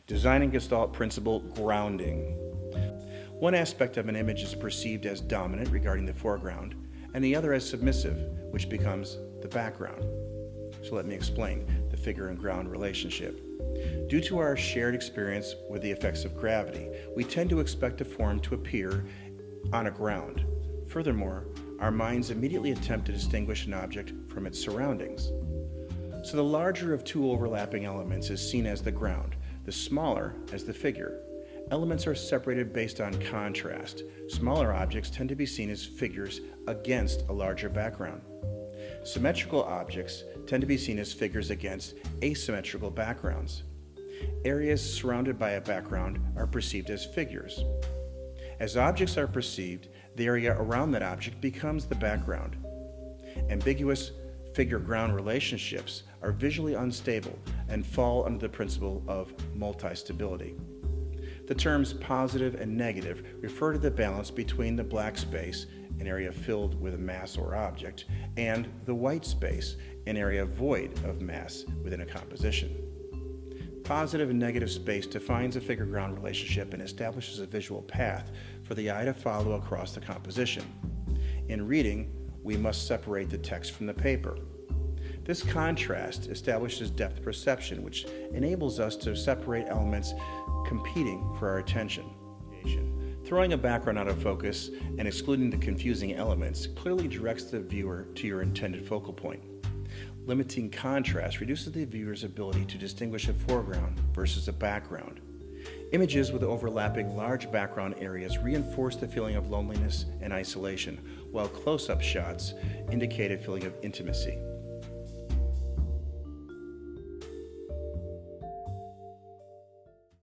Designing Gestalt principle, grounding. One aspect of an image is perceived as dominant regarding the foreground, and the other as submissive, which becomes the background. So let me explain the figure and ground relationship. Due to our shared experience with the effects of gravity, we tend to expect a form to appear on a ground. Furthermore, our minds immediately attempt to distinguish an object from its surroundings. So the larger of two overlapping elements is seen as the ground, the smaller as the figure. Elements are separated based on contrast. Smaller objects tend to be seen as figures against a larger background. Symmetrical objects tend to be seen as figures against asymmetrical backgrounds. Areas surrounded by a background are perceived as figures. As objects are perceived, the area around that object becomes the background. Ambiguous figure-ground relationships are visually unstable and fall under the principle of multi-stability. The terms positive and negative refer to the balance between the black space, an area filled with a mass or object, and the white space, an area void of mass within a composition. Positive and negative space defines a figure-ground relationship and establishes a visual path for the eye to follow across the composition. In reading, we must separate the text from the paper. This contrast establishes depth perception, which enables us to separate elements competing for our attention. Throwing a background out of focus and excluding the confusing elements clearly directs the viewer to your intended focal point. Limiting contrast reduces the viewer's ability to distinguish a foreground versus a background. Images with overlapping large background areas reinforce the feeling of loneliness and isolation, while close-up shots indicate a feeling of intimacy.